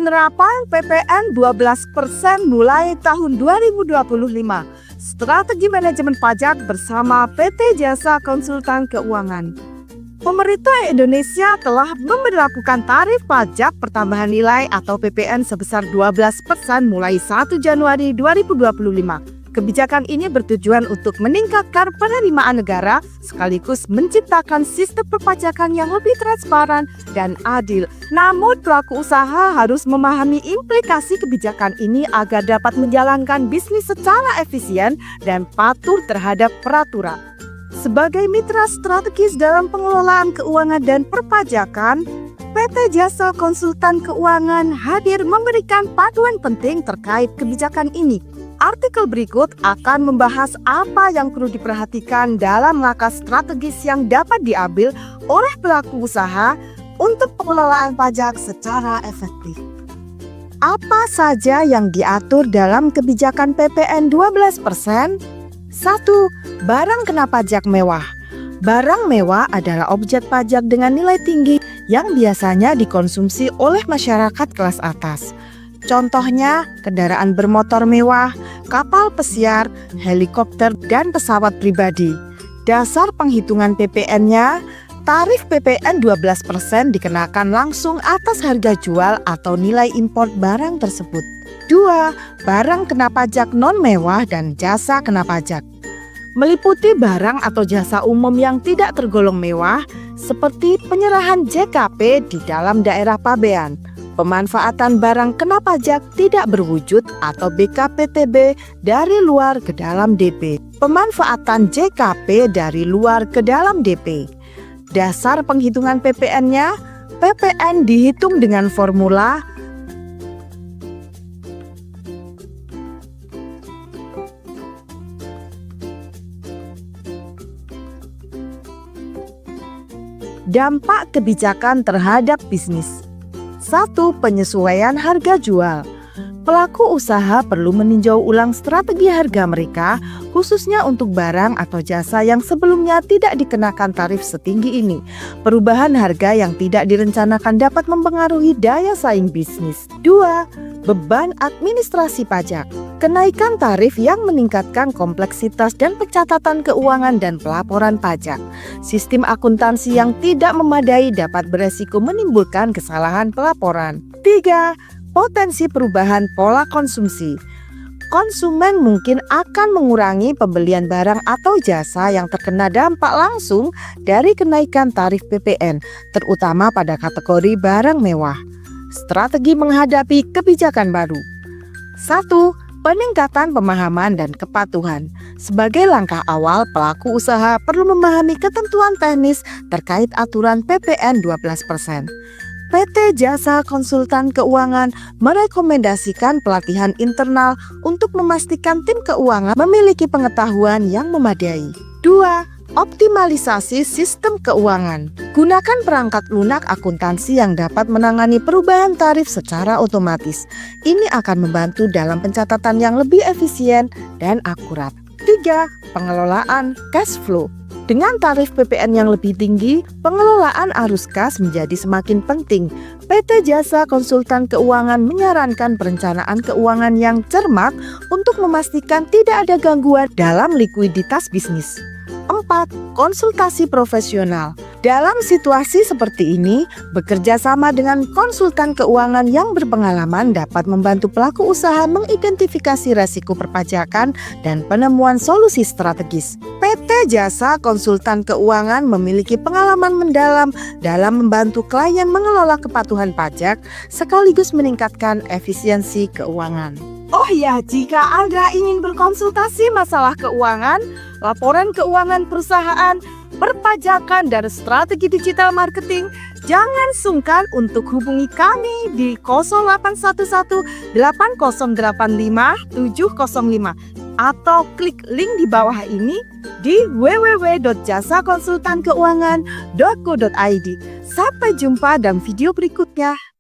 penerapan PPN 12% mulai tahun 2025. Strategi manajemen pajak bersama PT Jasa Konsultan Keuangan. Pemerintah Indonesia telah memberlakukan tarif pajak pertambahan nilai atau PPN sebesar 12% mulai 1 Januari 2025. Kebijakan ini bertujuan untuk meningkatkan penerimaan negara sekaligus menciptakan sistem perpajakan yang lebih transparan dan adil. Namun pelaku usaha harus memahami implikasi kebijakan ini agar dapat menjalankan bisnis secara efisien dan patuh terhadap peraturan. Sebagai mitra strategis dalam pengelolaan keuangan dan perpajakan, PT Jasa Konsultan Keuangan hadir memberikan panduan penting terkait kebijakan ini. Artikel berikut akan membahas apa yang perlu diperhatikan dalam langkah strategis yang dapat diambil oleh pelaku usaha untuk pengelolaan pajak secara efektif. Apa saja yang diatur dalam kebijakan PPN 12%? 1. Barang kena pajak mewah. Barang mewah adalah objek pajak dengan nilai tinggi yang biasanya dikonsumsi oleh masyarakat kelas atas. Contohnya, kendaraan bermotor mewah, kapal pesiar, helikopter, dan pesawat pribadi. Dasar penghitungan PPN-nya, tarif PPN 12% dikenakan langsung atas harga jual atau nilai impor barang tersebut. 2. Barang kena pajak non-mewah dan jasa kena pajak. Meliputi barang atau jasa umum yang tidak tergolong mewah, seperti penyerahan JKP di dalam daerah pabean. Pemanfaatan barang kena pajak tidak berwujud atau BKPTB dari luar ke dalam DP. Pemanfaatan JKP dari luar ke dalam DP. Dasar penghitungan PPN-nya, PPN dihitung dengan formula dampak kebijakan terhadap bisnis. 1. Penyesuaian harga jual. Pelaku usaha perlu meninjau ulang strategi harga mereka, khususnya untuk barang atau jasa yang sebelumnya tidak dikenakan tarif setinggi ini. Perubahan harga yang tidak direncanakan dapat mempengaruhi daya saing bisnis. 2. Beban administrasi pajak. Kenaikan tarif yang meningkatkan kompleksitas dan pencatatan keuangan dan pelaporan pajak. Sistem akuntansi yang tidak memadai dapat beresiko menimbulkan kesalahan pelaporan. 3. Potensi perubahan pola konsumsi. Konsumen mungkin akan mengurangi pembelian barang atau jasa yang terkena dampak langsung dari kenaikan tarif PPN, terutama pada kategori barang mewah. Strategi menghadapi kebijakan baru. 1. Peningkatan pemahaman dan kepatuhan. Sebagai langkah awal, pelaku usaha perlu memahami ketentuan teknis terkait aturan PPN 12%. PT Jasa Konsultan Keuangan merekomendasikan pelatihan internal untuk memastikan tim keuangan memiliki pengetahuan yang memadai. 2. Optimalisasi sistem keuangan. Gunakan perangkat lunak akuntansi yang dapat menangani perubahan tarif secara otomatis. Ini akan membantu dalam pencatatan yang lebih efisien dan akurat. 3. Pengelolaan cash flow. Dengan tarif PPN yang lebih tinggi, pengelolaan arus kas menjadi semakin penting. PT Jasa Konsultan Keuangan menyarankan perencanaan keuangan yang cermat untuk memastikan tidak ada gangguan dalam likuiditas bisnis. 4. Konsultasi profesional. Dalam situasi seperti ini, bekerja sama dengan konsultan keuangan yang berpengalaman dapat membantu pelaku usaha mengidentifikasi resiko perpajakan dan penemuan solusi strategis. PT Jasa Konsultan Keuangan memiliki pengalaman mendalam dalam membantu klien mengelola kepatuhan pajak sekaligus meningkatkan efisiensi keuangan. Oh ya, jika Anda ingin berkonsultasi masalah keuangan, laporan keuangan perusahaan, perpajakan, dan strategi digital marketing, jangan sungkan untuk hubungi kami di 0811 8085 705 atau klik link di bawah ini di www.jasakonsultankeuangan.co.id. Sampai jumpa dalam video berikutnya.